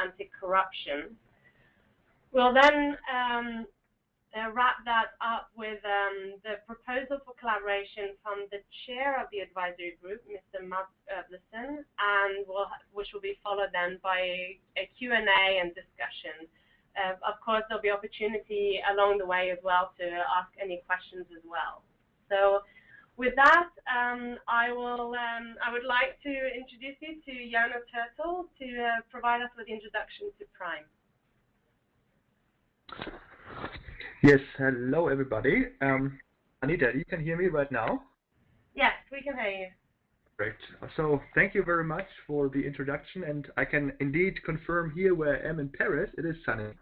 anti-corruption. We'll then wrap that up with the proposal for collaboration from the chair of the advisory group, Mr. Mats Ödlesen, and which will be followed then by a Q&A and discussion. Of course, there'll be opportunity along the way as well to ask any questions as well. So with that, I would like to introduce you to Jonas Turtle to provide us with the introduction to PRIME. Yes, hello everybody. Anita, you can hear me right now? Yes, we can hear you. Great. So thank you very much for the introduction, and I can indeed confirm here where I am in Paris, it is sunny.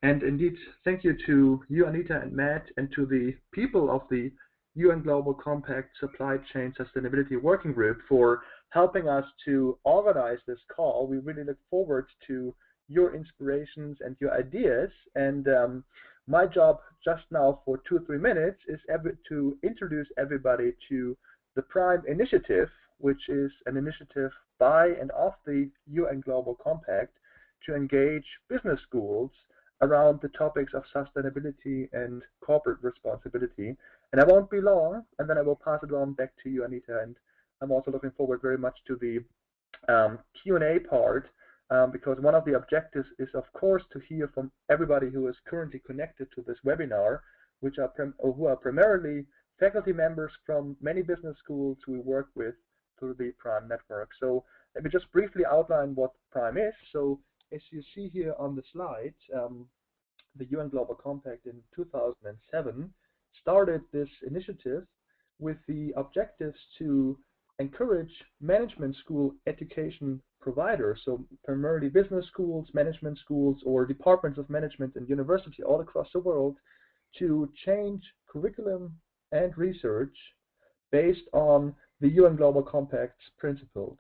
And indeed, thank you to you, Anita and Matt, and to the people of the UN Global Compact Supply Chain Sustainability Working Group for helping us to organize this call. We really look forward to your inspirations and your ideas, and my job just now for 2 or 3 minutes is to introduce everybody to the PRIME initiative, which is an initiative by and of the UN Global Compact to engage business schools around the topics of sustainability and corporate responsibility. And I won't be long, and then I will pass it on back to you, Anita, and I'm also looking forward very much to the Q&A part, because one of the objectives is, of course, to hear from everybody who is currently connected to this webinar, who are primarily faculty members from many business schools we work with through the PRIME network. So let me just briefly outline what PRIME is. So as you see here on the slide, the UN Global Compact in 2007 started this initiative with the objectives to encourage management school education providers, so primarily business schools, management schools, or departments of management and university all across the world, to change curriculum and research based on the UN Global Compact's principles.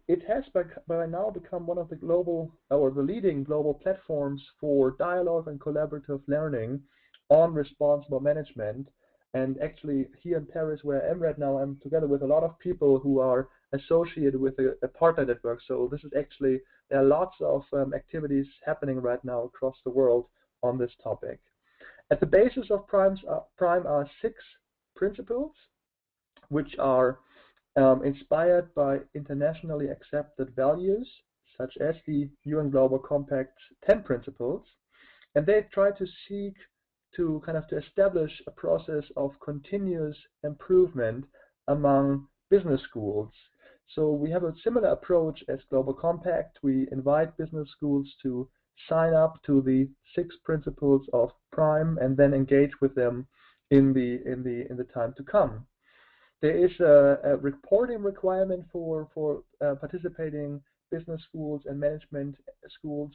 It has by now become one of the the leading global platforms for dialogue and collaborative learning on responsible management. And actually, here in Paris, where I am right now, I'm together with a lot of people who are associated with a partner network. So this is actually, there are lots of activities happening right now across the world on this topic. At the basis of PRIME are 6 principles, which are inspired by internationally accepted values, such as the UN Global Compact's 10 principles, and they try to seek to establish a process of continuous improvement among business schools. So we have a similar approach as Global Compact. We invite business schools to sign up to the 6 principles of PRIME and then engage with them in the time to come. There is a reporting requirement for participating business schools and management schools.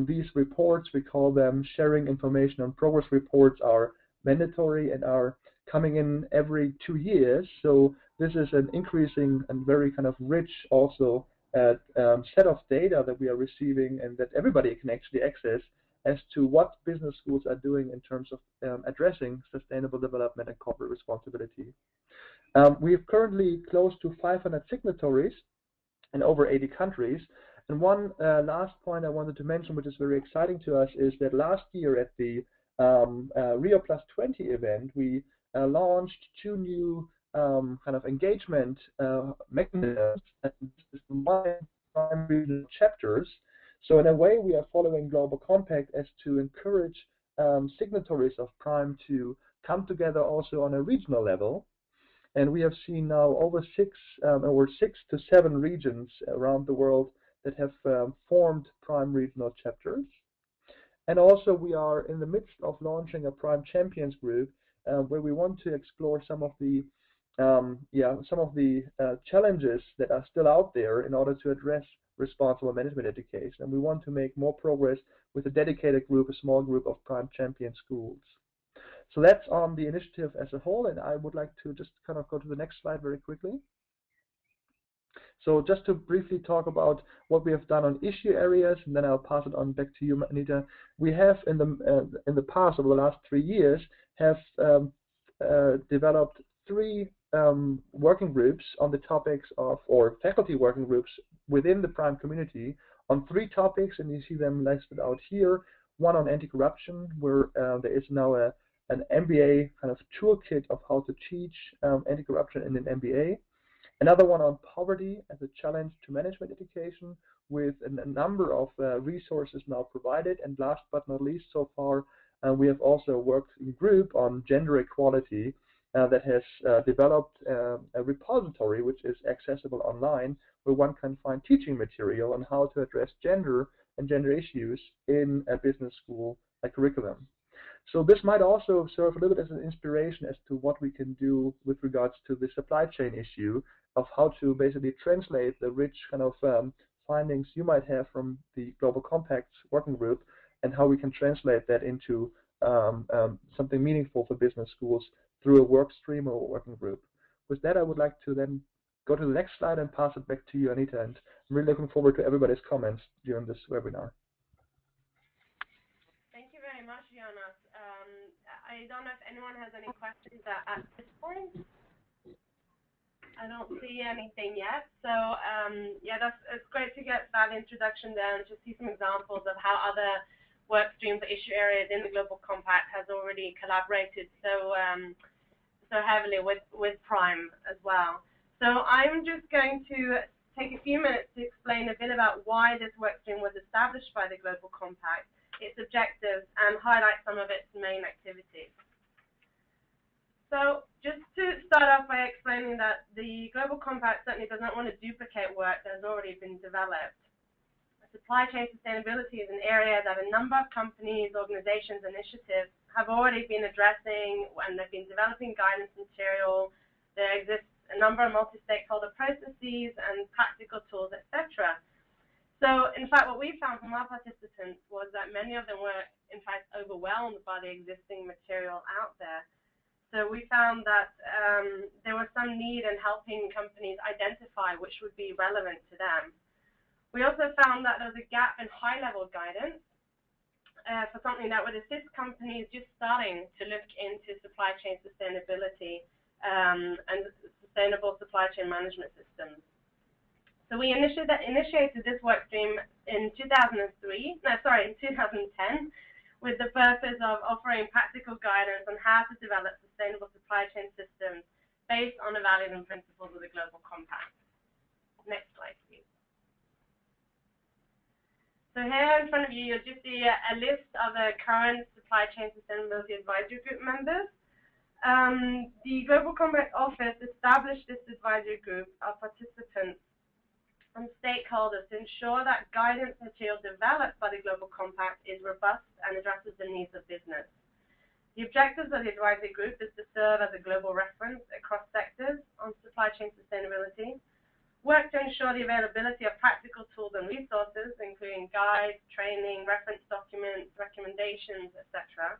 These reports, we call them sharing information on progress reports, are mandatory and are coming in every 2 years. So this is an increasing and very rich also set of data that we are receiving and that everybody can actually access as to what business schools are doing in terms of addressing sustainable development and corporate responsibility. We have currently close to 500 signatories in over 80 countries. And one last point I wanted to mention, which is very exciting to us, is that last year at the Rio Plus 20 event, we launched 2 new engagement mechanisms, and this is PRIME regional chapters. So in a way, we are following Global Compact as to encourage signatories of PRIME to come together also on a regional level. And we have seen now over 6 to 7 regions around the world that have formed PRIME regional chapters. And also we are in the midst of launching a PRIME Champions group where we want to explore some of the challenges that are still out there in order to address responsible management education. And we want to make more progress with a dedicated group, a small group of PRIME Champion schools. So that's on the initiative as a whole, and I would like to just go to the next slide very quickly. So just to briefly talk about what we have done on issue areas, and then I'll pass it on back to you, Anita. We have in the past, over the last 3 years, have developed 3 working groups on the topics of, or faculty working groups within the Prime community on 3 topics, and you see them listed out here. One on anti-corruption, where there is now an MBA kind of toolkit of how to teach anti-corruption in an MBA. Another one on poverty as a challenge to management education, with a number of resources now provided. And last but not least, so far, we have also worked in group on gender equality that has developed a repository which is accessible online, where one can find teaching material on how to address gender and gender issues in a business school curriculum. So this might also serve a little bit as an inspiration as to what we can do with regards to the supply chain issue, of how to basically translate the rich kind of findings you might have from the Global Compact's working group, and how we can translate that into something meaningful for business schools through a work stream or a working group. With that, I would like to then go to the next slide and pass it back to you, Anita, and I'm really looking forward to everybody's comments during this webinar. Thank you very much, Jonas. I don't know if anyone has any questions at this point. I don't see anything yet. So yeah, it's great to get that introduction there and to see some examples of how other work streams or issue areas in the Global Compact has already collaborated so heavily with Prime as well. So I'm just going to take a few minutes to explain a bit about why this work stream was established by the Global Compact, its objectives, and highlight some of its main activities. So just to start off by explaining that the Global Compact certainly does not want to duplicate work that has already been developed. Supply chain sustainability is an area that a number of companies, organizations, initiatives have already been addressing, and they've been developing guidance material. There exists a number of multi-stakeholder processes and practical tools, etc. So, in fact, what we found from our participants was that many of them were, in fact, overwhelmed by the existing material out there. So we found that there was some need in helping companies identify which would be relevant to them. We also found that there was a gap in high-level guidance for something that would assist companies just starting to look into supply chain sustainability and sustainable supply chain management systems. So we initiated this work stream in 2010, with the purpose of offering practical guidance on how to develop sustainable supply chain systems based on the values and principles of the Global Compact. Next slide, please. So here in front of you, you'll just see a list of the current Supply Chain Sustainability Advisory Group members. The Global Compact Office established this advisory group of participants and stakeholders to ensure that guidance material developed by the Global Compact is robust and addresses the needs of business. The objectives of the advisory group is to serve as a global reference across sectors on supply chain sustainability, work to ensure the availability of practical tools and resources, including guides, training, reference documents, recommendations, etc.,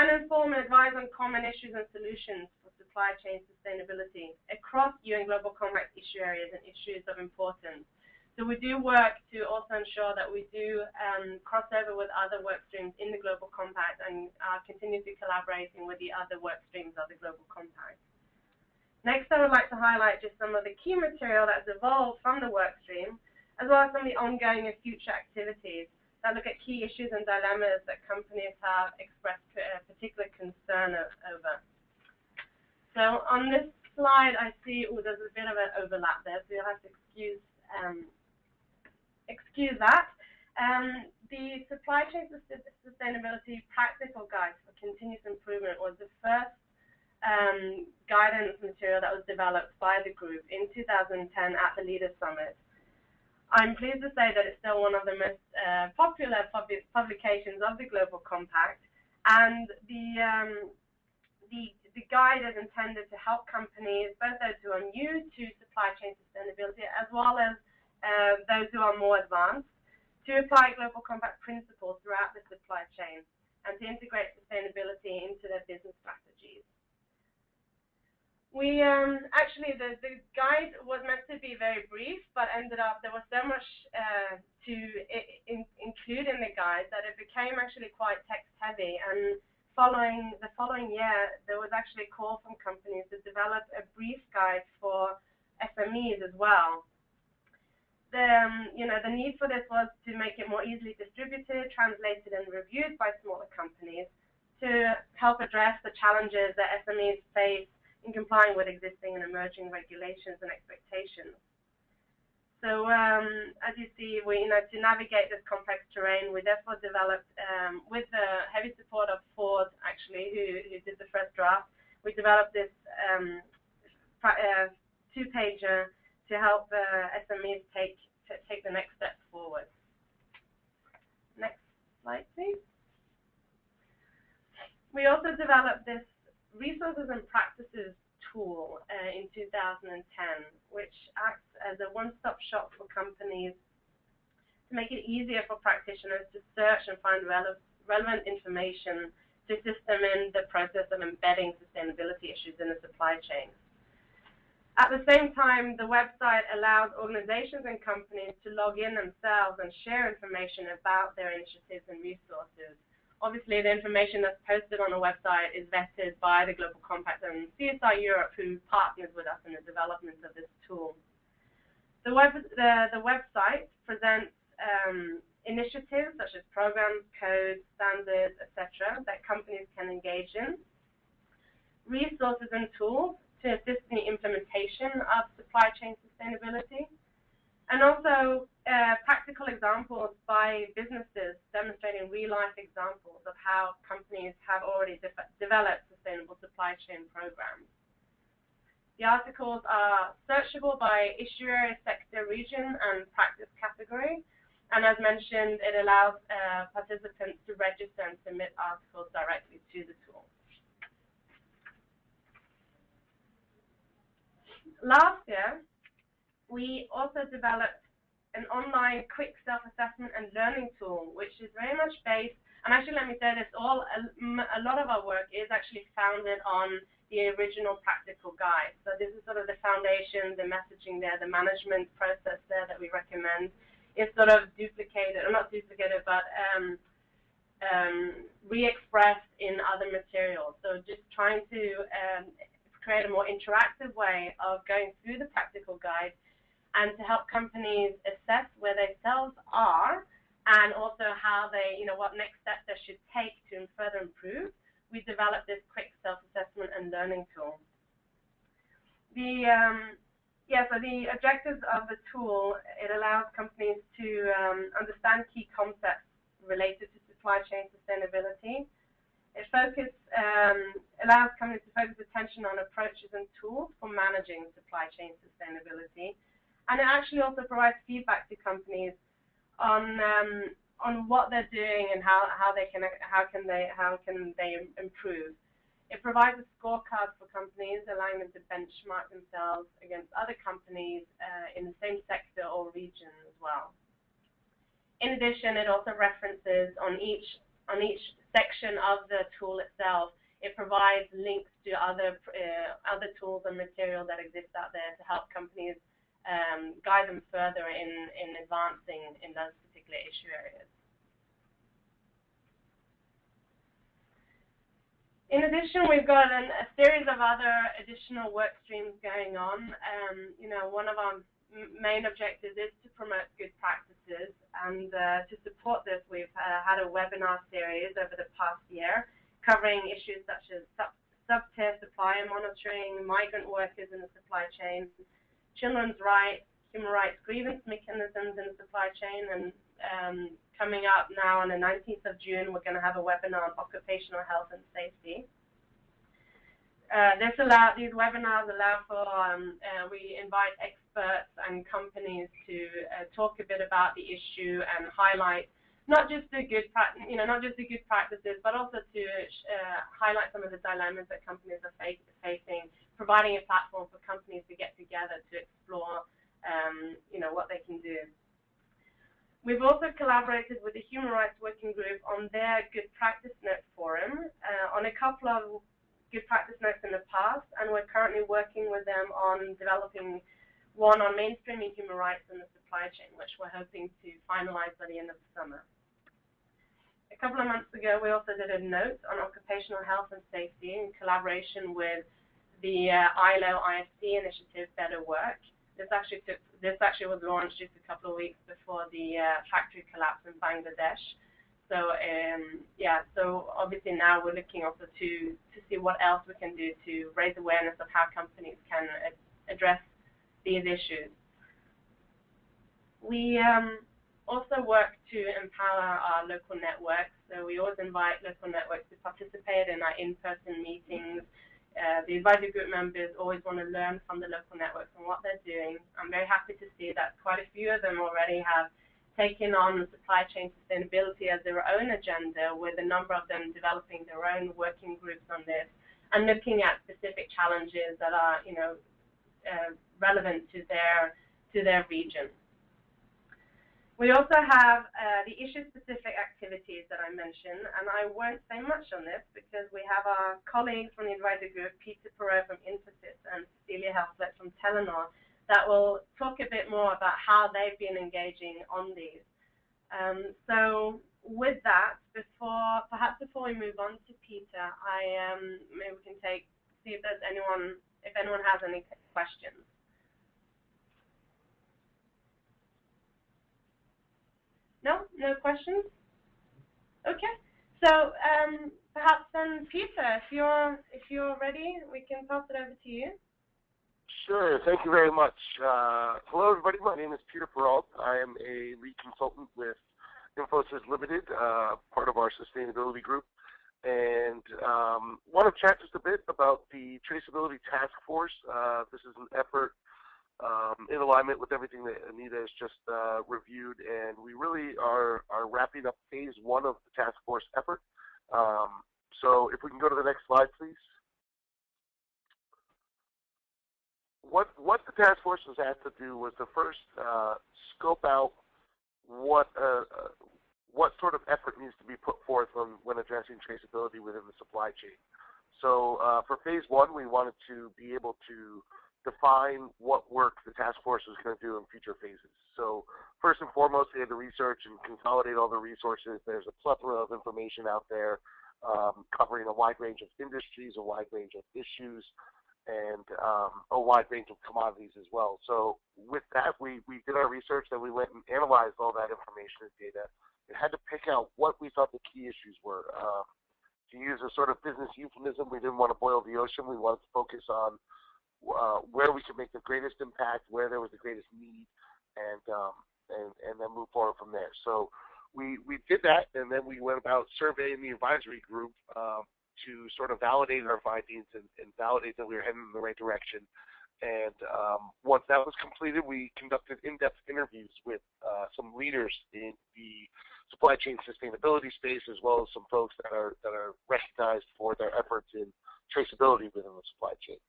and inform and advise on common issues and solutions for supply chain sustainability across UN Global Compact issue areas and issues of importance. So we do work to also ensure that we do cross over with other work streams in the Global Compact and are continuously collaborating with the other work streams of the Global Compact. Next, I would like to highlight just some of the key material that's evolved from the work stream, as well as some of the ongoing and future activities that look at key issues and dilemmas that companies have expressed particular concern over. So on this slide, I see there's a bit of an overlap there, so you'll have to excuse that. The Supply Chain Sustainability Practical Guide for Continuous Improvement was the first guidance material that was developed by the group in 2010 at the Leaders Summit. I'm pleased to say that it's still one of the most popular publications of the Global Compact, and the guide is intended to help companies, both those who are new to supply chain sustainability as well as those who are more advanced, to apply Global Compact principles throughout the supply chain and to integrate sustainability into their business strategies. We actually, the guide was meant to be very brief, but ended up there was so much to include in the guide that it became actually quite text heavy, and the following year, there was actually a call from companies to develop a brief guide for SMEs as well. The need for this was to make it more easily distributed, translated, and reviewed by smaller companies to help address the challenges that SMEs face in complying with existing and emerging regulations and expectations. So as you see, to navigate this complex terrain, we therefore developed, with the heavy support of Ford, actually, who did the first draft, we developed this two-pager to help SMEs take the next step forward. Next slide, please. We also developed this resources and practices tool in 2010, which acts as a one-stop shop for companies to make it easier for practitioners to search and find relevant information to assist them in the process of embedding sustainability issues in the supply chain. At the same time, the website allows organizations and companies to log in themselves and share information about their initiatives and resources. Obviously, the information that's posted on the website is vetted by the Global Compact and CSR Europe, who partners with us in the development of this tool. The website presents initiatives such as programs, codes, standards, etc., that companies can engage in, resources and tools to assist in the implementation of supply chain sustainability, and also practical examples by businesses demonstrating real-life examples of how companies have already developed sustainable supply chain programs. The articles are searchable by issue area, sector, region, and practice category. And as mentioned, it allows participants to register and submit articles directly to the tool. Last year, we also developed an online quick self-assessment and learning tool, which is very much based, and actually let me say this, a lot of our work is actually founded on the original practical guide. So this is sort of the foundation, the messaging there, the management process there that we recommend is sort of duplicated, or not duplicated, but re-expressed in other materials. So just trying to create a more interactive way of going through the practical guide and to help companies assess where they themselves are and also how they, what next steps they should take to further improve. We developed this quick self-assessment and learning tool. So the objectives of the tool, it allows companies to understand key concepts related to supply chain sustainability. It allows companies to focus attention on approaches and tools for managing supply chain sustainability. And it actually also provides feedback to companies on what they're doing and how can they improve. It provides a scorecard for companies, allowing them to benchmark themselves against other companies in the same sector or region as well. In addition, it also references on each section of the tool itself. It provides links to other tools and material that exist out there to help companies guide them further in advancing in those particular issue areas. In addition, we've got a series of other additional work streams going on. One of our main objectives is to promote good practices, and to support this, we've had a webinar series over the past year covering issues such as sub-tier supplier monitoring, migrant workers in the supply chain, children's rights, human rights grievance mechanisms in the supply chain, and coming up now on the 19th of June, we're going to have a webinar on occupational health and safety. These webinars allow for, we invite experts and companies to talk a bit about the issue and highlight not just the good practices, but also to highlight some of the dilemmas that companies are facing, providing a platform for companies to get together to explore, what they can do. We've also collaborated with the Human Rights Working Group on their Good Practice Note Forum on a couple of good practice notes in the past, and we're currently working with them on developing one on mainstreaming human rights in the supply chain, which we're hoping to finalize by the end of the summer. A a couple of months ago, we also did a note on occupational health and safety in collaboration with the ILO IFC initiative, Better Work. This actually was launched just a couple of weeks before the factory collapse in Bangladesh. So so obviously now we're looking also to see what else we can do to raise awareness of how companies can address these issues. We also work to empower our local networks. So we always invite local networks to participate in our in-person meetings. The advisory group members always want to learn from the local networks and what they're doing. I'm very happy to see that quite a few of them already have taken on supply chain sustainability as their own agenda, with a number of them developing their own working groups on this and looking at specific challenges that are, relevant to their region. We also have the issue-specific activities that I mentioned, and I won't say much on this because we have our colleagues from the advisory group, Peter Perot from Infosys and Cecilia Helflet from Telenor, that will talk a bit more about how they've been engaging on these. So with that, perhaps before we move on to Peter, maybe we can see if anyone has any questions. No questions? Okay. So perhaps then, Peter, if you're ready, we can pass it over to you. Sure. Thank you very much. Hello, everybody. My name is Peter Peralt. I am a lead consultant with Infosys Limited, part of our sustainability group, and want to chat just a bit about the Traceability Task Force. This is an effort in alignment with everything that Anita has just reviewed, and we really are wrapping up phase 1 of the task force effort. So if we can go to the next slide, please. What the task force was asked to do was to first scope out what sort of effort needs to be put forth when addressing traceability within the supply chain. So for phase 1, we wanted to be able to define what work the task force was going to do in future phases. So first and foremost, we had to research and consolidate all the resources. There's a plethora of information out there covering a wide range of industries, a wide range of issues, and a wide range of commodities as well. So with that, we did our research, then we went and analyzed all that information and data and had to pick out what we thought the key issues were. To use a sort of business euphemism, we didn't want to boil the ocean. We wanted to focus on where we could make the greatest impact, where there was the greatest need, and then move forward from there. So we did that, and then we went about surveying the advisory group to sort of validate our findings and validate that we were heading in the right direction. And once that was completed, we conducted in-depth interviews with some leaders in the supply chain sustainability space, as well as some folks that are recognized for their efforts in traceability within the supply chain.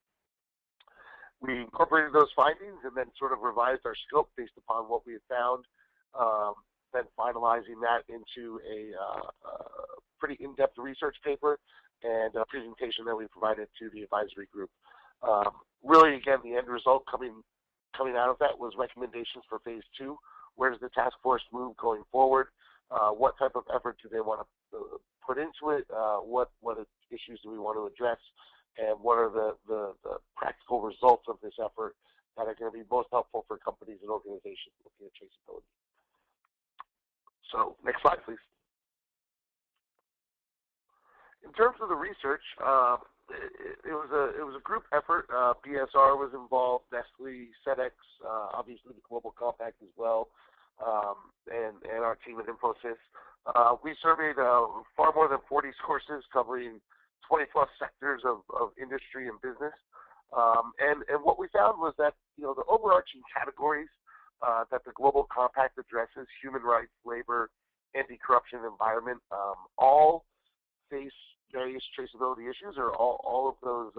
We incorporated those findings and then sort of revised our scope based upon what we had found, then finalizing that into a pretty in-depth research paper and a presentation that we provided to the advisory group. Really, again, the end result coming out of that was recommendations for phase 2. Where does the task force move going forward? What type of effort do they want to put into it? What issues do we want to address? And what are the practical results of this effort that are going to be most helpful for companies and organizations looking at traceability? So next slide, please. In terms of the research, it was a group effort. BSR was involved, Nestle, SEDEX, obviously the Global Compact as well, and our team at Infosys. We surveyed far more than 40 sources covering 20-plus sectors of industry and business, and what we found was that the overarching categories that the Global Compact addresses, human rights, labor, anti-corruption, environment, all face various traceability issues, or all of those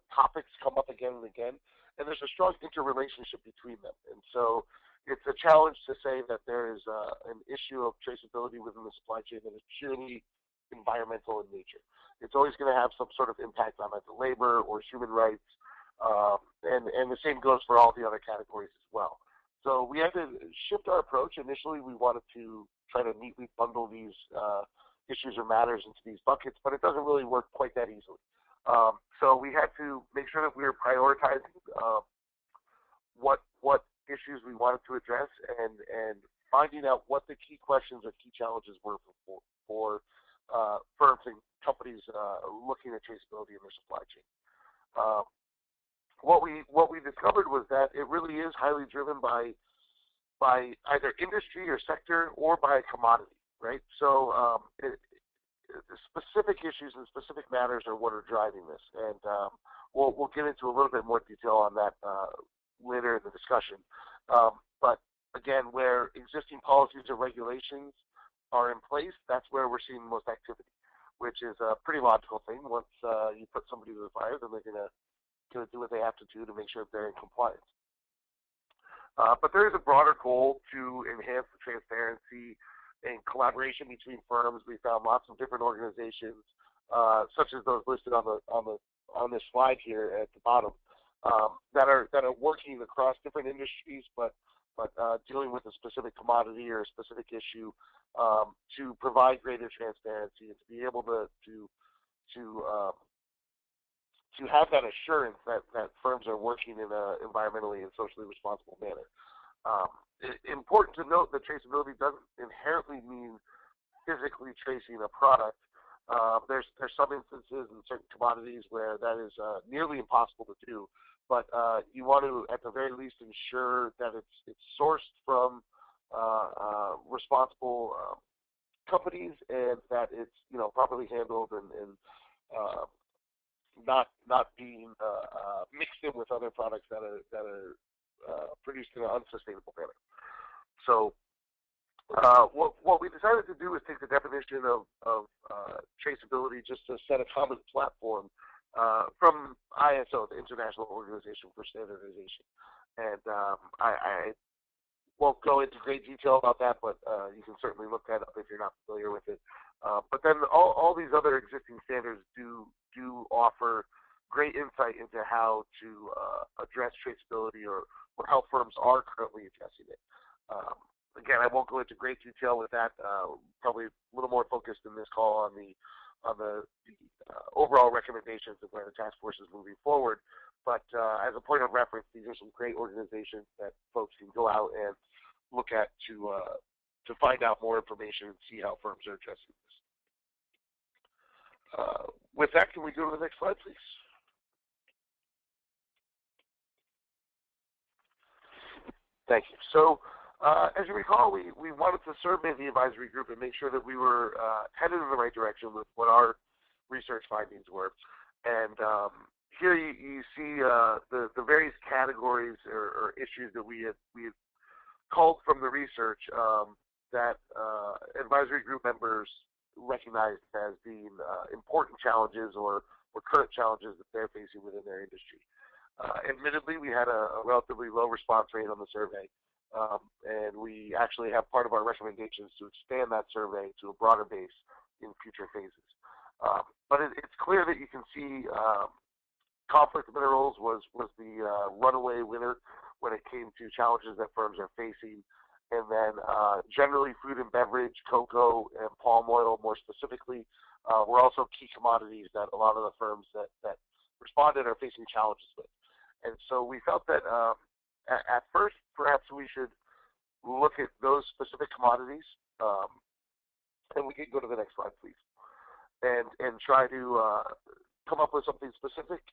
topics come up again and again, and there's a strong interrelationship between them. And so it's a challenge to say that there is an issue of traceability within the supply chain that is purely environmental in nature. It's always going to have some sort of impact on either labor or human rights, and the same goes for all the other categories as well. So we had to shift our approach. Initially, we wanted to try to neatly bundle these issues or matters into these buckets, but it doesn't really work quite that easily. So we had to make sure that we were prioritizing what issues we wanted to address and finding out what the key questions or key challenges were for firms and companies looking at traceability in their supply chain. What we discovered was that it really is highly driven by either industry or sector or by commodity, right? So specific issues and specific matters are what are driving this, and we'll get into a little bit more detail on that later in the discussion. But again, where existing policies or regulations are in place, that's where we're seeing the most activity, which is a pretty logical thing. Once you put somebody to the fire, then they're going to do what they have to do to make sure that they're in compliance. But there is a broader goal to enhance the transparency and collaboration between firms. We found lots of different organizations, such as those listed on this slide here at the bottom, that are working across different industries, but dealing with a specific commodity or a specific issue to provide greater transparency and to be able to have that assurance that firms are working in an environmentally and socially responsible manner. Important to note that traceability doesn't inherently mean physically tracing a product. There's some instances in certain commodities where that is nearly impossible to do, but you want to, at the very least, ensure that it's sourced from responsible companies and that it's properly handled and not being mixed in with other products that are produced in an unsustainable manner. So what we decided to do is take the definition of traceability, just to set a common platform from ISO, the International Organization for Standardization. And I won't go into great detail about that, but you can certainly look that up if you're not familiar with it. But then all these other existing standards do offer great insight into how to address traceability or how firms are currently addressing it. Again, I won't go into great detail with that. Probably a little more focused in this call on the overall recommendations of where the task force is moving forward. But as a point of reference, these are some great organizations that folks can go out and look at to find out more information and see how firms are addressing this. With that, can we go to the next slide, please? Thank you. So, as you recall, we wanted to survey the advisory group and make sure that we were headed in the right direction with what our research findings were. And here you see the various categories or issues that we had culled from the research that advisory group members recognized as being important challenges or current challenges that they're facing within their industry. Admittedly, we had a relatively low response rate on the survey, and we actually have part of our recommendations to expand that survey to a broader base in future phases. But it's clear that you can see conflict minerals was the runaway winner when it came to challenges that firms are facing. And then generally food and beverage, cocoa, and palm oil more specifically were also key commodities that a lot of the firms that responded are facing challenges with. And so we felt that at first perhaps we should look at those specific commodities, and we can go to the next slide, please, and try to come up with something specific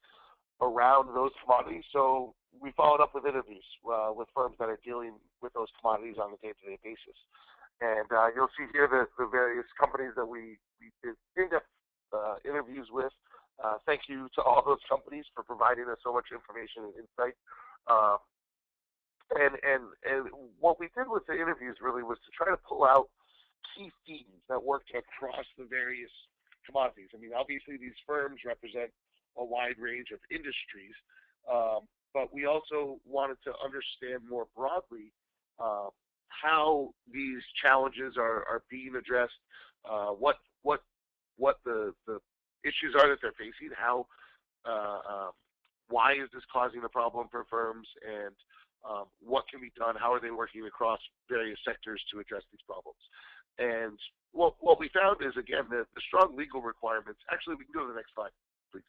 around those commodities. So we followed up with interviews with firms that are dealing with those commodities on a day-to-day basis. And you'll see here the various companies that we did in-depth interviews with. Thank you to all those companies for providing us so much information and insight. And what we did with the interviews really was to try to pull out key themes that worked across the various commodities. I mean, obviously these firms represent a wide range of industries, but we also wanted to understand more broadly how these challenges are being addressed, what the issues are that they're facing, how why is this causing a problem for firms, and what can be done, how are they working across various sectors to address these problems. And what we found is, again, the strong legal requirements. Actually, we can go to the next slide, please.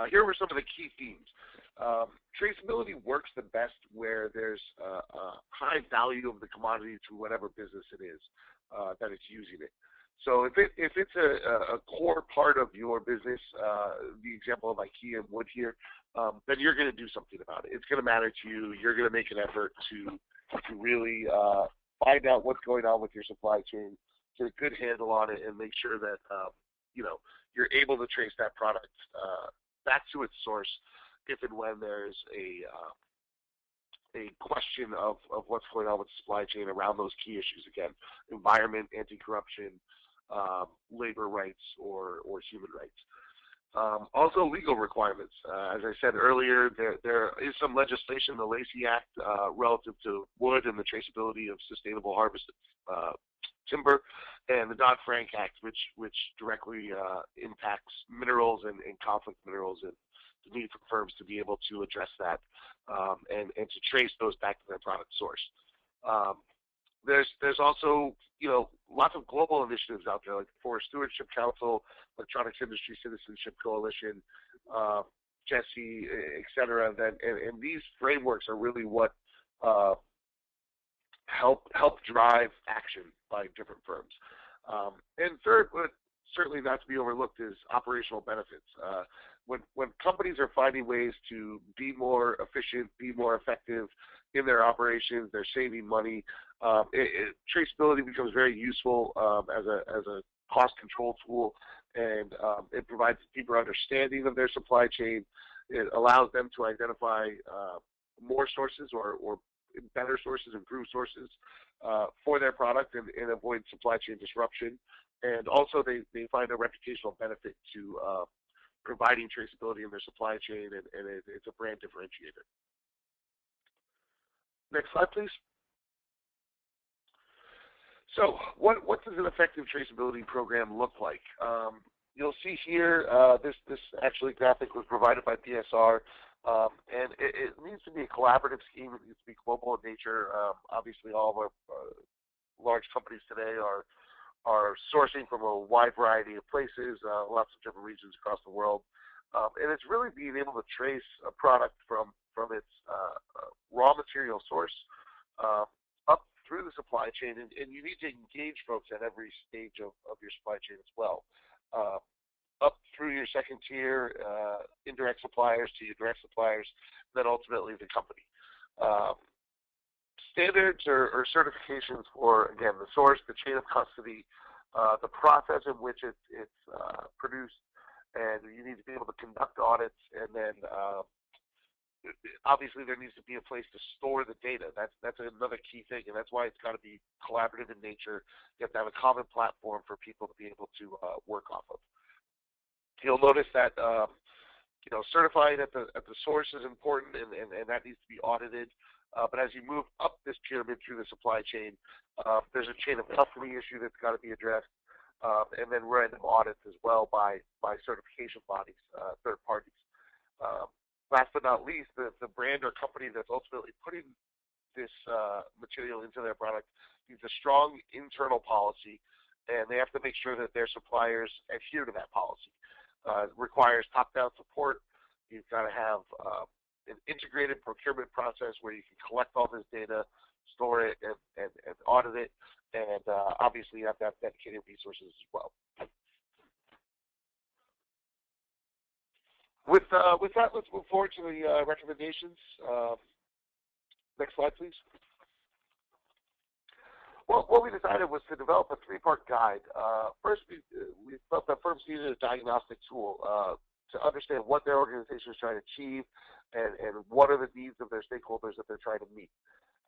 Here were some of the key themes. Traceability works the best where there's a high value of the commodity to whatever business it is that it's using it. So if it's a core part of your business, the example of IKEA and wood here, then you're going to do something about it. It's going to matter to you. You're going to make an effort to really find out what's going on with your supply chain, get a good handle on it, and make sure that you're able to trace that product back to its source if and when there's a question of what's going on with the supply chain around those key issues. Again, environment, anti-corruption, labor rights, or human rights. Also, legal requirements. As I said earlier, there is some legislation, the Lacey Act, relative to wood and the traceability of sustainable harvested timber, and the Dodd-Frank Act, which directly impacts minerals and conflict minerals, and the need for firms to be able to address that and to trace those back to their product source. There's also lots of global initiatives out there, like the Forest Stewardship Council, Electronics Industry Citizenship Coalition, Jesse, et cetera. And these frameworks are really what help drive action by different firms. And third, but certainly not to be overlooked, is operational benefits. When companies are finding ways to be more efficient, be more effective in their operations, they're saving money. Traceability becomes very useful as a cost control tool, and it provides a deeper understanding of their supply chain. It allows them to identify more sources or better sources, improved sources for their product, and avoid supply chain disruption. And also, they find a reputational benefit to providing traceability in their supply chain, and it's a brand differentiator. Next slide, please. So what does an effective traceability program look like? You'll see here, this actually graphic was provided by PSR, and it needs to be a collaborative scheme. It needs to be global in nature. Obviously, all of our large companies today are sourcing from a wide variety of places, lots of different regions across the world. And it's really being able to trace a product from its raw material source up through the supply chain. And you need to engage folks at every stage of your supply chain as well. Up through your second tier, indirect suppliers to your direct suppliers, then ultimately the company. Standards or certifications for, again, the source, the chain of custody, the process in which it's produced, and you need to be able to conduct audits, and then obviously there needs to be a place to store the data. That's another key thing, and that's why it's got to be collaborative in nature. You have to have a common platform for people to be able to work off of. You'll notice that certifying at the source is important, and that needs to be audited. But as you move up this pyramid through the supply chain, there's a chain of custody issue that's got to be addressed, and then random audits as well by certification bodies, third parties. Last but not least, the brand or company that's ultimately putting this material into their product needs a strong internal policy, and they have to make sure that their suppliers adhere to that policy. It requires top-down support. You've got to have an integrated procurement process where you can collect all this data, store it, and audit it, and obviously you have to have dedicated resources as well. With that, let's move forward to the recommendations. Next slide, please. Well, what we decided was to develop a three-part guide. First, we felt that firms needed a diagnostic tool to understand what their organization is trying to achieve and what are the needs of their stakeholders that they're trying to meet.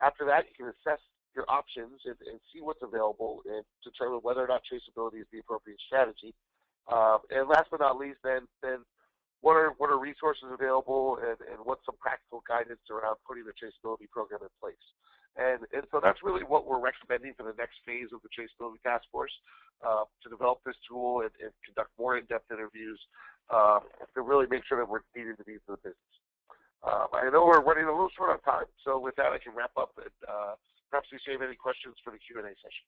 After that, you can assess your options and see what's available and determine whether or not traceability is the appropriate strategy. And last but not least, then what are resources available and what's some practical guidance around putting the traceability program in place. And so that's really what we're recommending for the next phase of the Traceability Task Force, to develop this tool and conduct more in-depth interviews to really make sure that we're meeting the needs of the business. I know we're running a little short on time, so with that I can wrap up and perhaps we save any questions for the Q&A session.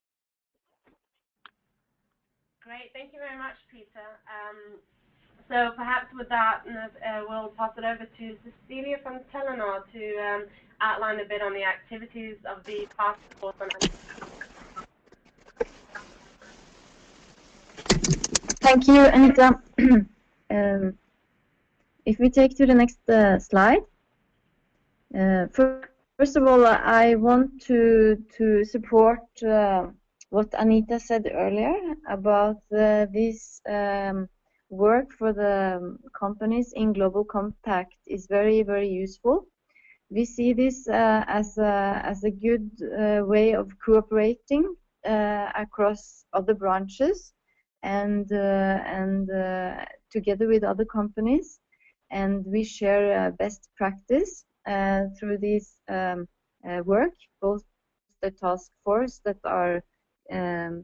Great, thank you very much, Peter. So perhaps with that, we'll pass it over to Cecilia from Telenor to outline a bit on the activities of the task force on Thank you, Anita. If we take to the next slide. First of all, I want to support what Anita said earlier about this work for the companies in Global Compact is very, very useful. We see this as a good way of cooperating across other branches and together with other companies, and we share best practice through this work, both the task force that are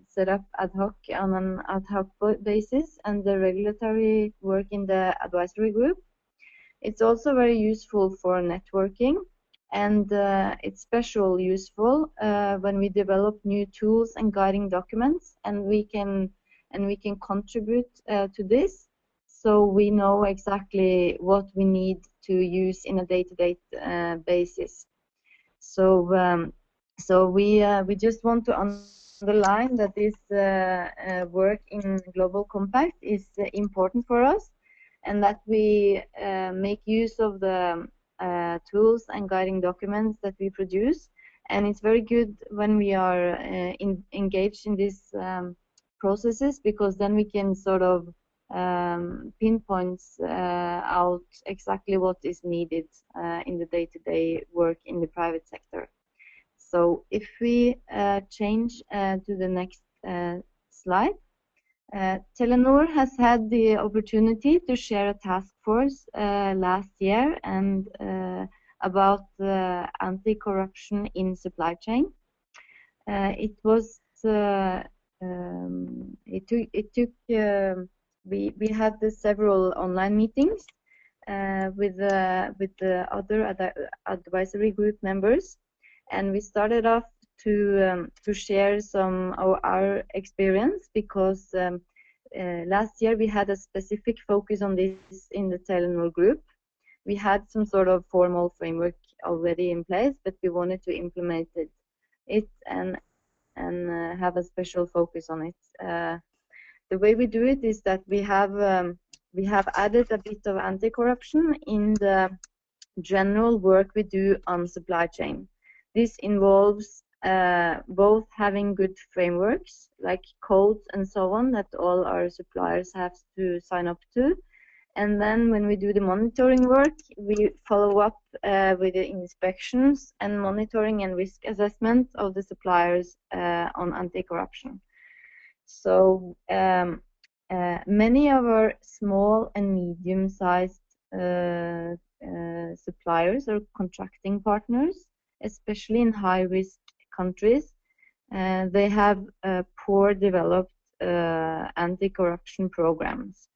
set up ad hoc on an ad hoc basis and the regulatory work in the advisory group. It's also very useful for networking, and it's especially useful when we develop new tools and guiding documents, and we can contribute to this, so we know exactly what we need to use in a day-to-day basis. So we just want to underline that this work in Global Compact is important for us, and that we make use of the tools and guiding documents that we produce. And it's very good when we are engaged in these processes, because then we can sort of pinpoint out exactly what is needed in the day-to-day work in the private sector. So if we change to the next slide, Telenor has had the opportunity to share a task force last year and about anti-corruption in supply chain. We had several online meetings with the other advisory group members, and we started off to share some of our experience, because last year we had a specific focus on this in the Telenor group. We had some sort of formal framework already in place, but we wanted to implement it and have a special focus on it. The way we do it is that we have added a bit of anti-corruption in the general work we do on supply chain. This involves both having good frameworks like codes and so on that all our suppliers have to sign up to, and then when we do the monitoring work, we follow up with the inspections and monitoring and risk assessment of the suppliers on anti-corruption. So many of our small and medium-sized suppliers or contracting partners, especially in high-risk countries, they have poor developed anti-corruption programs.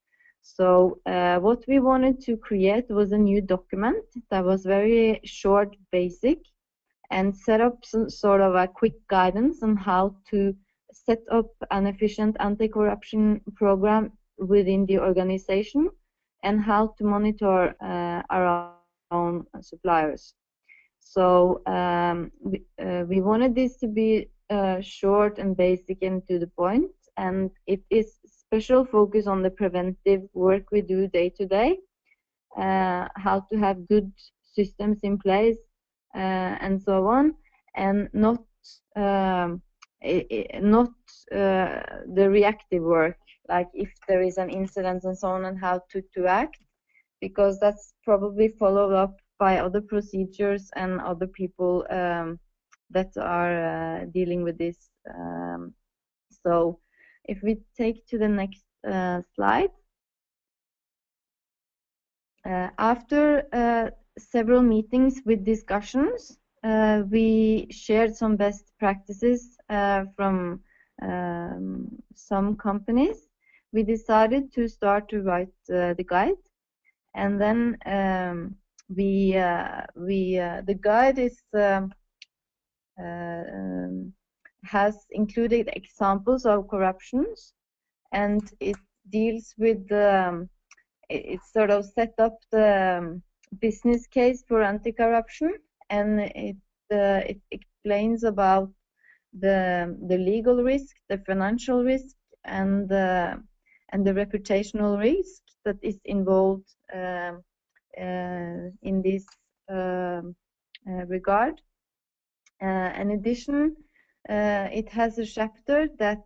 So what we wanted to create was a new document that was very short, basic, and set up some sort of a quick guidance on how to set up an efficient anti-corruption program within the organization and how to monitor our own suppliers. So we wanted this to be short and basic and to the point, and it is special focus on the preventive work we do day to day, how to have good systems in place and so on, and not the reactive work, like if there is an incident and so on, and how to act, because that's probably followed up by other procedures and other people that are dealing with this. So if we take to the next slide. After several meetings with discussions, we shared some best practices from some companies, we decided to start to write the guide, and then the guide is has included examples of corruptions, and it deals with it sort of set up the business case for anti-corruption, and it explains about the legal risk, the financial risk, and the reputational risk that is involved in this regard. In addition, it has a chapter that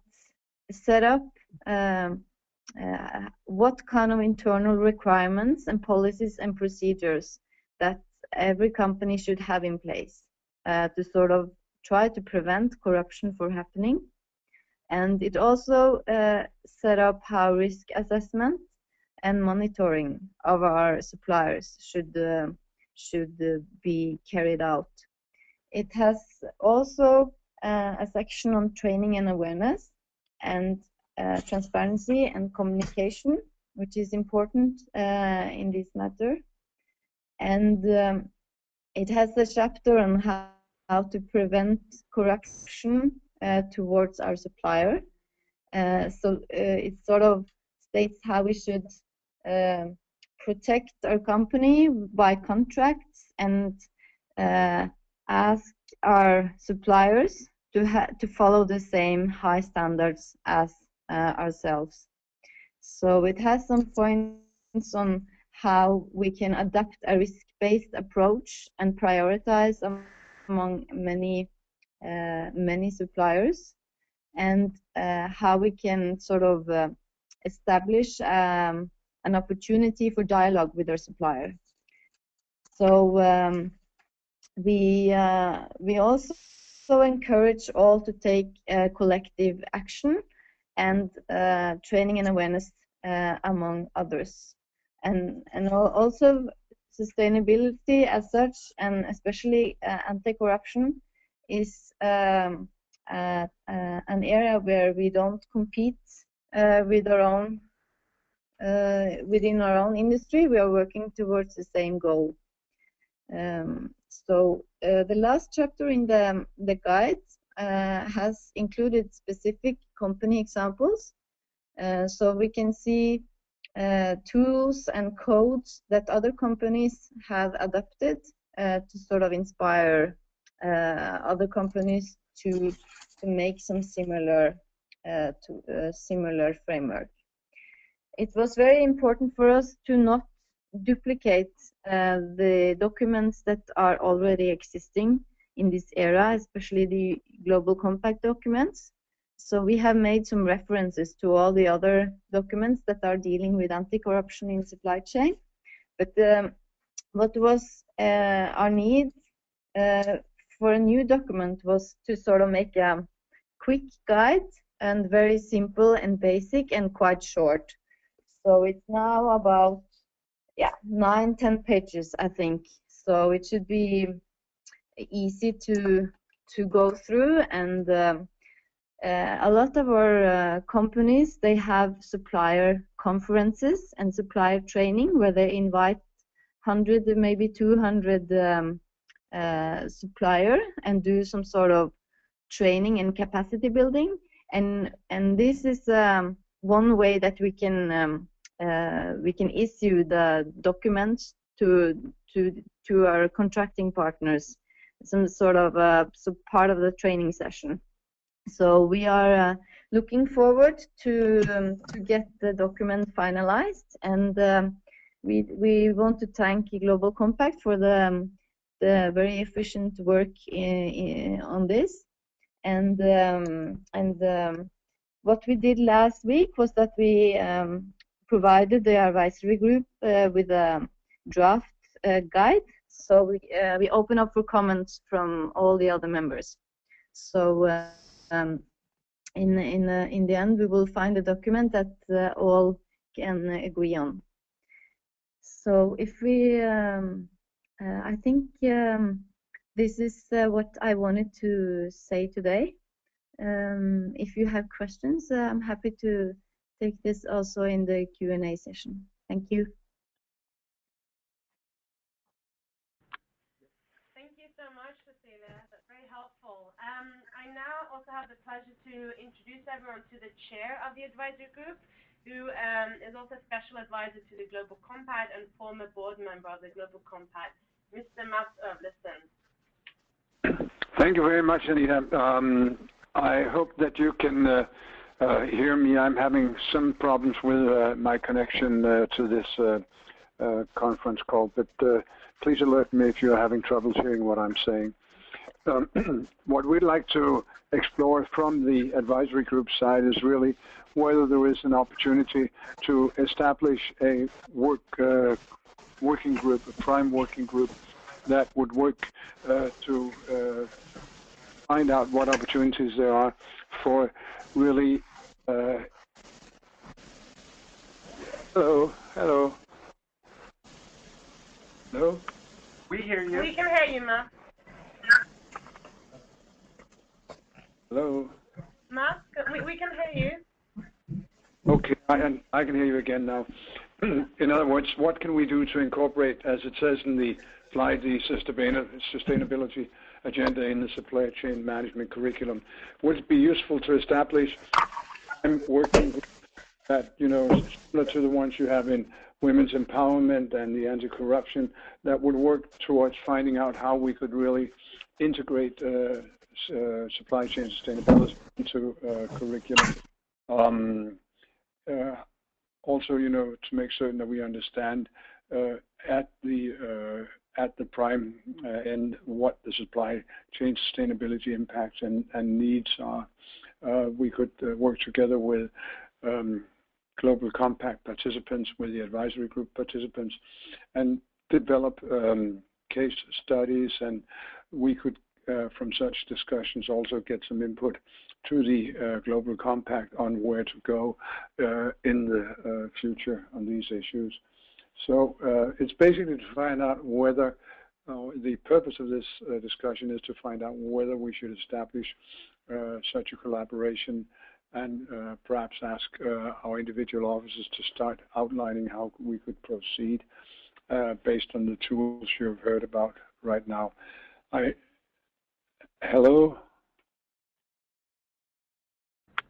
set up what kind of internal requirements and policies and procedures that every company should have in place to sort of try to prevent corruption from happening. And it also set up how risk assessment and monitoring of our suppliers should be carried out. It has also a section on training and awareness, and transparency and communication, which is important in this matter. And it has a chapter on how to prevent corruption towards our supplier. So it sort of states how we should protect our company by contracts and ask our suppliers to follow the same high standards as ourselves. So it has some points on how we can adapt a risk-based approach and prioritize among many suppliers, and how we can sort of establish an opportunity for dialogue with our supplier. So we also encourage all to take collective action and training and awareness among others, and also sustainability as such, and especially anti-corruption, is an area where we don't compete with our own within our own industry. We are working towards the same goal. So the last chapter in the guide has included specific company examples, so we can see tools and codes that other companies have adopted to sort of inspire other companies to make some similar similar framework. It was very important for us to not duplicate the documents that are already existing in this era, especially the Global Compact documents. So we have made some references to all the other documents that are dealing with anti-corruption in supply chain. But what was our need for a new document was to sort of make a quick guide, and very simple and basic and quite short. So it's now about 9-10 pages, I think. So it should be easy to go through, and a lot of our companies, they have supplier conferences and supplier training where they invite 100, maybe 200 supplier and do some sort of training and capacity building, and this is one way that we can issue the documents to our contracting partners, some sort of part of the training session. So we are looking forward to get the document finalized, and we want to thank Global Compact for the very efficient work on this. And what we did last week was that we provided the advisory group with a draft guide. So we open up for comments from all the other members. So in the end, we will find a document that all can agree on. So if we, I think this is what I wanted to say today. If you have questions, I'm happy to take this also in the Q&A session. Thank you. Thank you so much, Cecilia. That's very helpful. I now also have the pleasure to introduce everyone to the chair of the advisory group, who is also a special advisor to the Global Compact and former board member of the Global Compact, Mr. Mats Övlesen. Thank you very much, Anita. I hope that you can hear me. I'm having some problems with my connection to this conference call, but please alert me if you're having troubles hearing what I'm saying. What we'd like to explore from the advisory group side is really whether there is an opportunity to establish a working group, a prime working group that would work to find out what opportunities there are for really hello. We hear you. We can hear you, Matt. Hello. Matt, we can hear you. Okay, I can hear you again now. In other words, what can we do to incorporate, as it says in the slide, the sustainability agenda in the supply chain management curriculum? Would it be useful to establish a working group that, similar to the ones you have in women's empowerment and the anti-corruption, that would work towards finding out how we could really integrate supply chain sustainability into curriculum? Also, to make certain that we understand at the prime end what the supply chain sustainability impacts and needs are. We could work together with Global Compact participants, with the advisory group participants, and develop case studies, and we could from such discussions also get some input to the Global Compact on where to go in the future on these issues. So it's basically to find out whether the purpose of this discussion is to find out whether we should establish such a collaboration, and perhaps ask our individual officers to start outlining how we could proceed based on the tools you've heard about right now. Hello?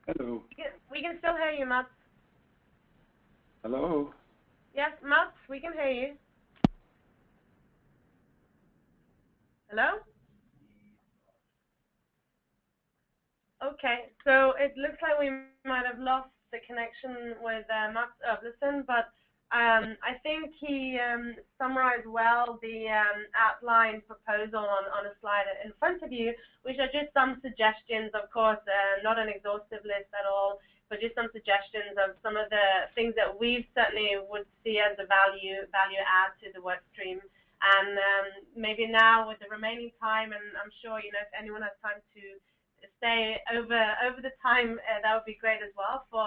Hello? We can still hear you, Matt. Hello? Yes, Matt, we can hear you. Hello? Okay, so it looks like we might have lost the connection with Mats Övlesen, but I think he summarized well the outlined proposal on a slide in front of you, which are just some suggestions, of course, not an exhaustive list at all, but just some suggestions of some of the things that we certainly would see as a value add to the work stream. And maybe now with the remaining time, and I'm sure if anyone has time to stay over the time, that would be great as well for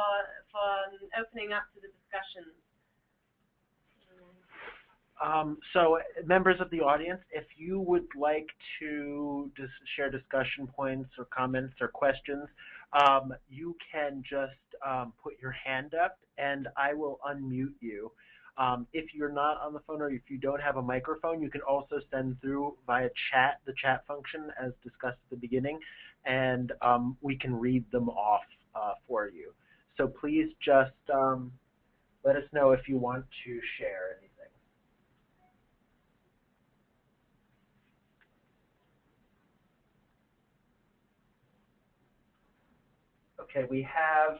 opening up to the discussion. So members of the audience, if you would like to share discussion points or comments or questions, you can just put your hand up and I will unmute you. If you're not on the phone or if you don't have a microphone, you can also send through via chat, the chat function as discussed at the beginning, and we can read them off for you. So please just let us know if you want to share anything. Okay, we have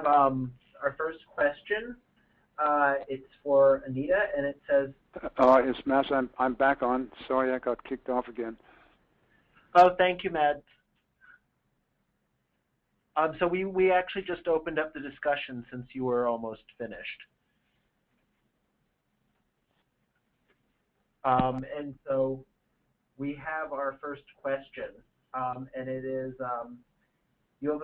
our first question. It's for Anita, and it says, it's Matt. I'm back on. Sorry, I got kicked off again. Oh, thank you, Matt. So we actually just opened up the discussion since you were almost finished. And so we have our first question, and it is, you have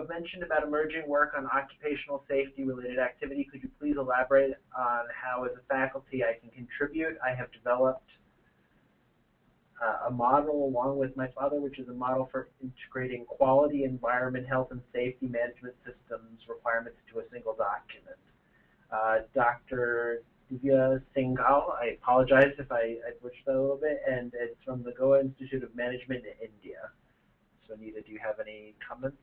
mentioned about emerging work on occupational safety related activity. Could you please elaborate on how, as a faculty, I can contribute? I have developed a model along with my father, which is a model for integrating quality, environment, health, and safety management systems requirements into a single document. Dr. Divya Singhal, I apologize if I butchered that a little bit, and it's from the Goa Institute of Management in India. So Anita, do you have any comments?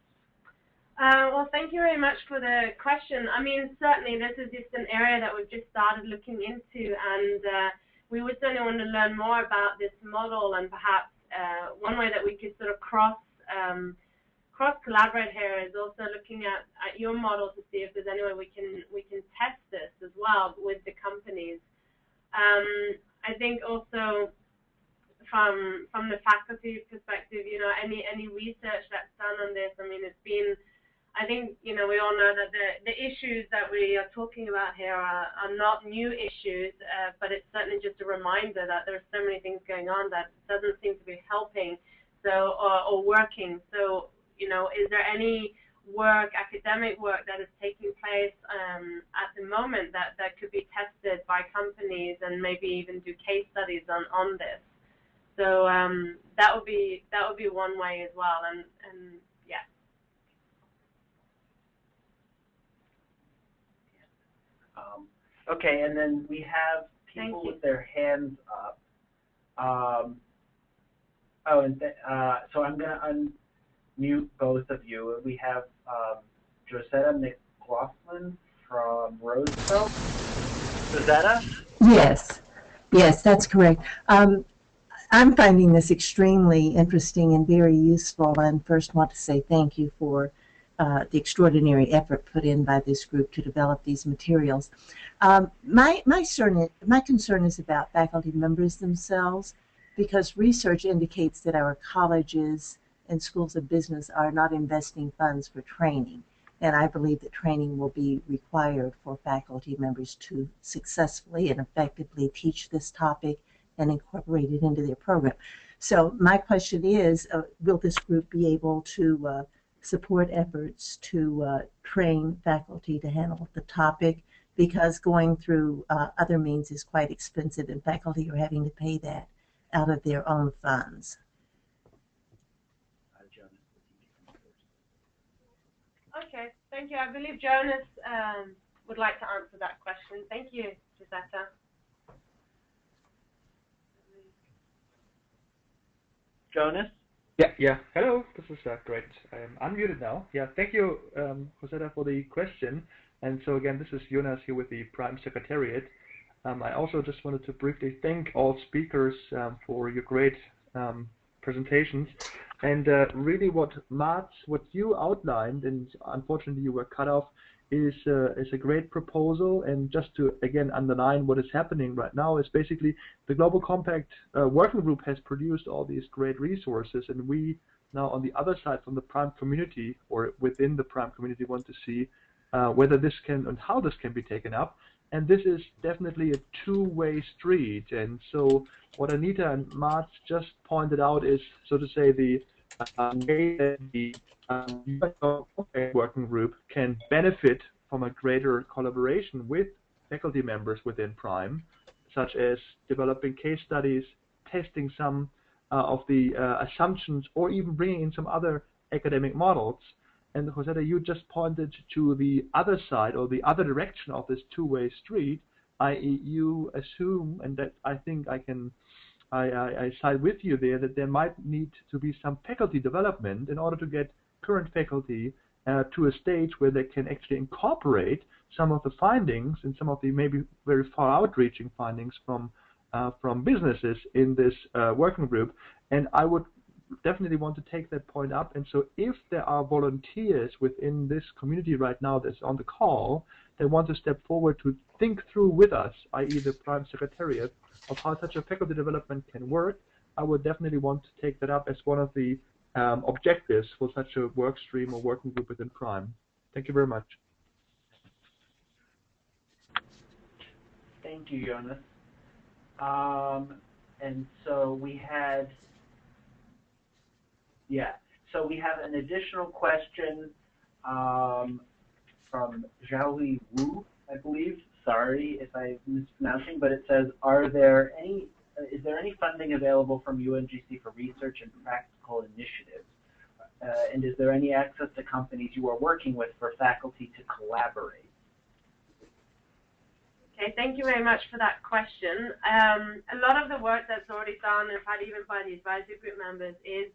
Well, thank you very much for the question. I mean, certainly this is just an area that we've just started looking into, and we would certainly want to learn more about this model, and perhaps one way that we could sort of cross-collaborate here is also looking at your model to see if there's any way we can test this as well with the companies. I think also from the faculty perspective, you know, any research that's done on this, I mean, it's been, I think, you know, we all know that the issues that we are talking about here are not new issues, but it's certainly just a reminder that there's so many things going on that doesn't seem to be helping, so or working. So, you know, is there any work, academic work, that is taking place at the moment that could be tested by companies and maybe even do case studies on this? So that would be one way as well, and yeah. Okay, and then we have people with their hands up. So I'm going to unmute both of you. We have Josetta McLaughlin from Roosevelt. Josetta? Yes, that's correct. I'm finding this extremely interesting and very useful, and first want to say thank you for the extraordinary effort put in by this group to develop these materials. My concern is about faculty members themselves, because research indicates that our colleges and schools of business are not investing funds for training, and I believe that training will be required for faculty members to successfully and effectively teach this topic and incorporate it into their program. So my question is, will this group be able to support efforts to train faculty to handle the topic, because going through other means is quite expensive and faculty are having to pay that out of their own funds? Okay, thank you. I believe Jonas would like to answer that question. Thank you, Josetta. Jonas? Yeah. Hello, this is great. I am unmuted now. Yeah, thank you, Josetta, for the question. And so again, this is Jonas here with the PRME Secretariat. I also just wanted to briefly thank all speakers for your great presentations. And really what you outlined, and unfortunately you were cut off, is a great proposal. And just to again underline what is happening right now is basically the Global Compact working group has produced all these great resources, and we now on the other side from the PRIME community or within the PRIME community want to see whether this can and how this can be taken up. And this is definitely a two-way street. And so what Anita and Mats just pointed out is, so to say, the way that the working group can benefit from a greater collaboration with faculty members within PRIME, such as developing case studies, testing some of the assumptions, or even bringing in some other academic models. And Josetta, you just pointed to the other side or the other direction of this two-way street, i.e. you assume, and that I think I side with you there, that there might need to be some faculty development in order to get current faculty to a stage where they can actually incorporate some of the findings and some of the maybe very far outreaching findings from businesses in this working group. And I would definitely want to take that point up. And so if there are volunteers within this community right now that's on the call, they want to step forward to think through with us, i.e. the PRIME Secretariat, of how such a faculty development can work, I would definitely want to take that up as one of the objectives for such a work stream or working group within PRIME. Thank you very much. Thank you, Jonas. And so we had, so we have an additional question from Zhaohui Wu, I believe. Sorry if I'm mispronouncing, but it says, are there any is there any funding available from UNGC for research and practical initiatives? And is there any access to companies you are working with for faculty to collaborate? Okay, thank you very much for that question. A lot of the work that's already done, in fact, even by the advisory group members, is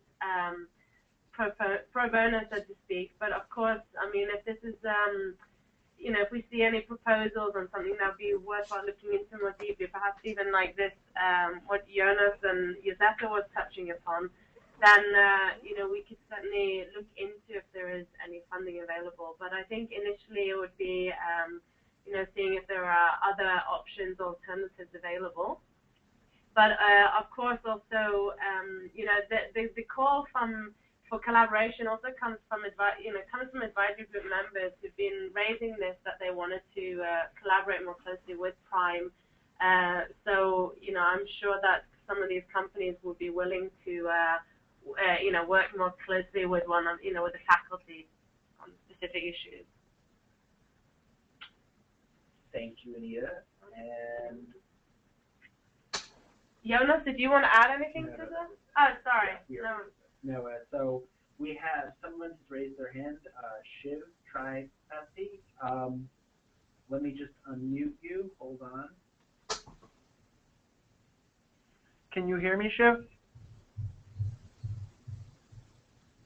pro bono, so to speak. But of course, I mean, if this is, you know, if we see any proposals on something that would be worthwhile looking into more deeply, perhaps even like this, what Jonas and Josetta was touching upon, then, you know, we could certainly look into if there is any funding available. But I think initially it would be, you know, seeing if there are other options, alternatives available. But of course, also, you know, the call for collaboration also comes from advisory group members who've been raising this, that they wanted to collaborate more closely with Prime. So, you know, I'm sure that some of these companies will be willing to, you know, work more closely with with the faculty on specific issues. Thank you, Anita. And Jonas, did you want to add anything to this? Oh, sorry. No. So we have someone who's raised their hand. Shiv, try Patty. Let me just unmute you. Hold on. Can you hear me, Shiv?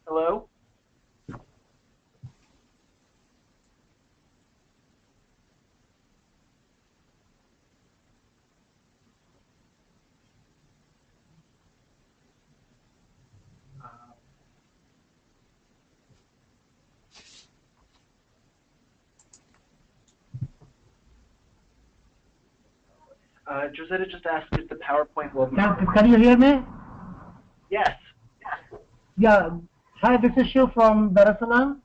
Hello? Josetta just asked if the PowerPoint will be... Can you hear me? Yes. Yeah. Hi, this is Shiv from Dar es Salaam.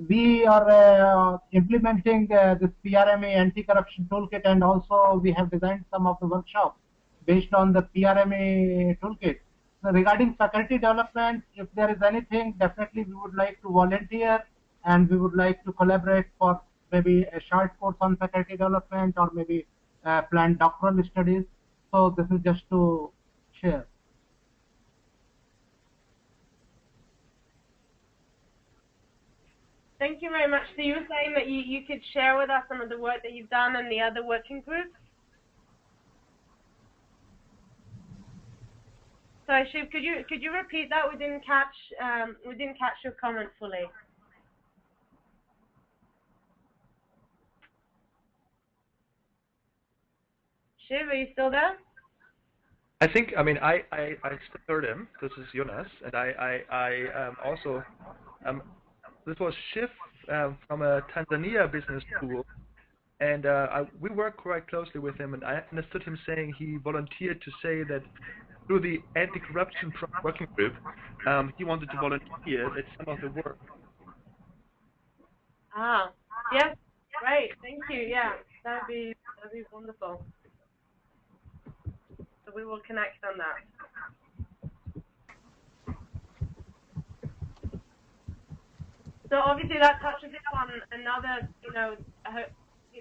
We are implementing this PRME anti-corruption toolkit, and also we have designed some of the workshops based on the PRME toolkit. So regarding faculty development, if there is anything, definitely we would like to volunteer, and we would like to collaborate for maybe a short course on faculty development, or maybe planned doctoral studies. So this is just to share. Thank you very much. So you were saying that you could share with us some of the work that you've done in the other working groups? Sorry, Shiv, could you repeat that? We didn't catch your comment fully. Shiv, are you still there? I think, I mean, I still heard him. This is Jonas, and I also, this was Shiv from a Tanzania business school, and we worked quite closely with him, and I understood him saying he volunteered to say that through the anti-corruption working group, he wanted to volunteer at some of the work. Ah, yes, great, thank you. Yeah, that'd be wonderful. So we will connect on that. So obviously that touches upon another,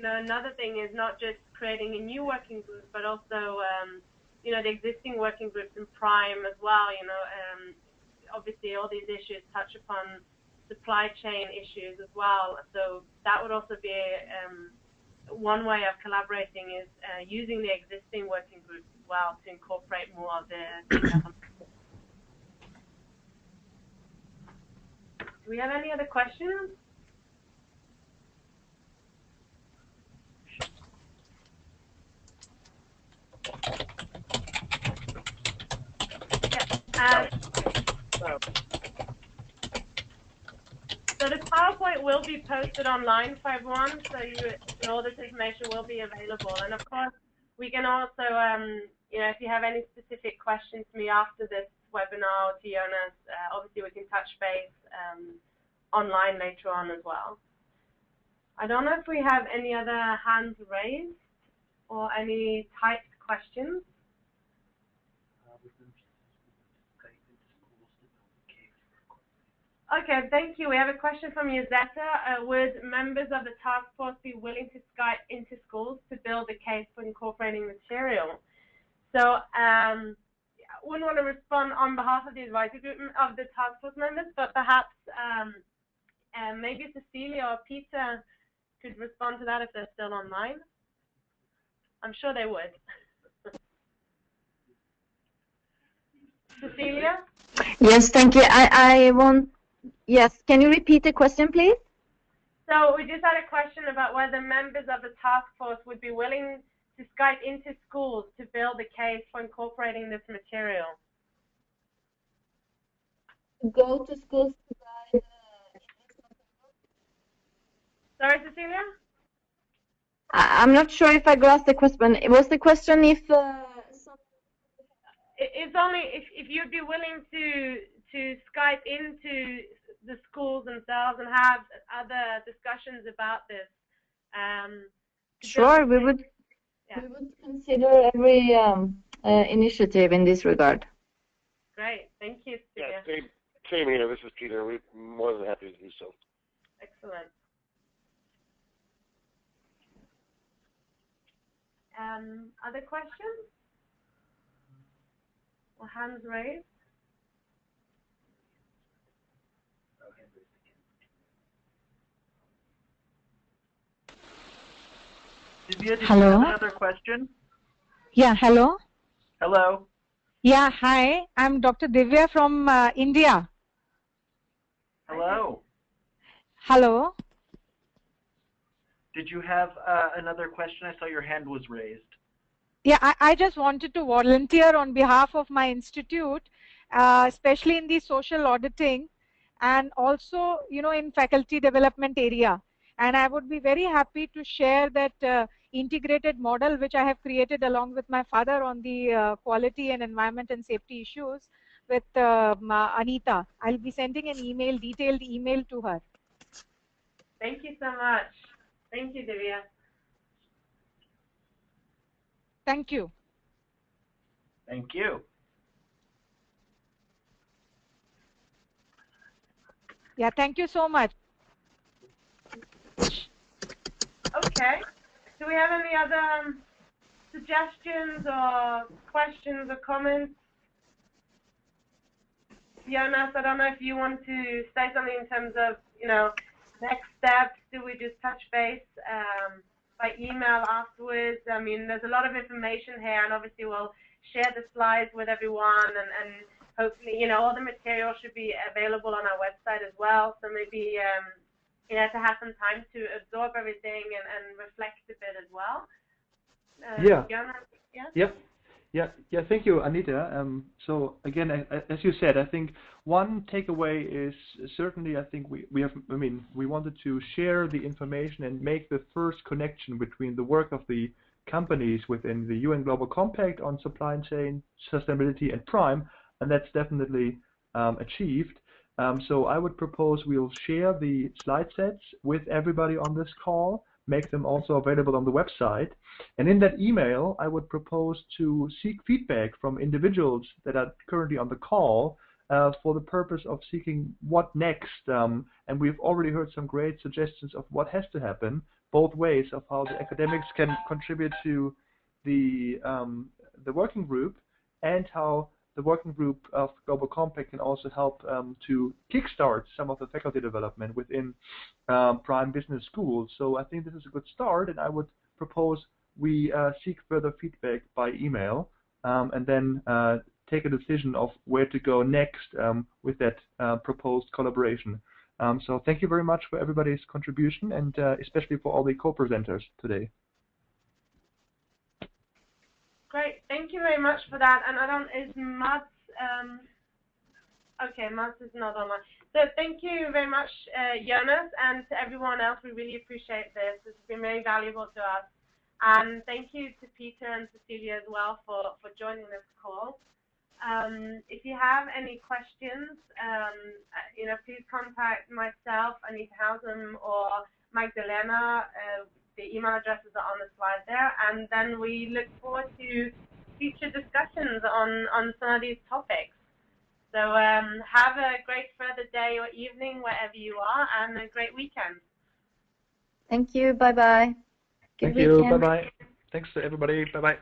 another thing is not just creating a new working group, but also, the existing working groups in Prime as well. Obviously all these issues touch upon supply chain issues as well. So that would also be one way of collaborating is using the existing working groups as well to incorporate more of the Do we have any other questions? Yeah. So the PowerPoint will be posted online for everyone, so all this information will be available. And of course, we can also, if you have any specific questions to me after this webinar, or to Jonas, obviously we can touch base online later on as well. I don't know if we have any other hands raised or any typed questions. Okay, thank you. We have a question from Josetta. Would members of the task force be willing to Skype into schools to build a case for incorporating material? So I wouldn't want to respond on behalf of the advisory group of the task force members, but perhaps maybe Cecilia or Peter could respond to that if they're still online. I'm sure they would. Cecilia? Yes, thank you. I want, yes, can you repeat the question, please? So we just had a question about whether members of the task force would be willing to Skype into schools to build a case for incorporating this material. Go to schools to guide. Sorry, Cecilia? I'm not sure if I grasped the question. Was the question if... It's only if you'd be willing to Skype into the schools themselves and have other discussions about this. Sure, we would consider every initiative in this regard. Great, thank you, Cecilia. Yeah, same here. This is Peter. We're more than happy to do so. Excellent. Other questions? Or hands raised? Divya, did Hello? you have another question? Yeah, hello. Hello. Yeah, hi. I'm Dr. Divya from India. Hello. Hello. Did you have another question? I saw your hand was raised. Yeah, I just wanted to volunteer on behalf of my institute, especially in the social auditing and also, you know, in faculty development area. And I would be very happy to share that integrated model which I have created along with my father on the quality and environment and safety issues with Anita. I'll be sending an email, detailed email to her. Thank you so much. Thank you, Divya. Thank you. Thank you. Yeah, thank you so much. Okay. Do we have any other suggestions or questions or comments? Jonas, I don't know if you want to say something in terms of, you know, next steps. Do we just touch base by email afterwards? I mean, there's a lot of information here, and obviously we'll share the slides with everyone, and hopefully, you know, all the material should be available on our website as well. So maybe, you know, to have some time to absorb everything and reflect a bit as well. Yeah. Jonas, yeah? Yep. Yeah, thank you, Anita. So again, as you said, I think one takeaway is certainly, I think we wanted to share the information and make the first connection between the work of the companies within the UN Global Compact on supply chain sustainability and PRIME, and that's definitely achieved. So I would propose we'll share the slide sets with everybody on this call, make them also available on the website. And in that email, I would propose to seek feedback from individuals that are currently on the call for the purpose of seeking what next. And we've already heard some great suggestions of what has to happen, both ways of how the academics can contribute to the working group, and how the working group of Global Compact can also help to kickstart some of the faculty development within PRIME business schools. So I think this is a good start, and I would propose we seek further feedback by email and then take a decision of where to go next with that proposed collaboration. So thank you very much for everybody's contribution, and especially for all the co-presenters today. Great, thank you very much for that. And is Mats, okay, Mats is not online. So thank you very much, Jonas, and to everyone else. We really appreciate this. It's been very valuable to us. And thank you to Peter and Cecilia as well for joining this call. If you have any questions, you know, please contact myself, Anita Hausum, or Magdalena. The email addresses are on the slide there, and then we look forward to future discussions on some of these topics. So have a great further day or evening wherever you are, and a great weekend. Thank you. Bye-bye. Thank you. Bye-bye. Thanks to everybody. Bye-bye.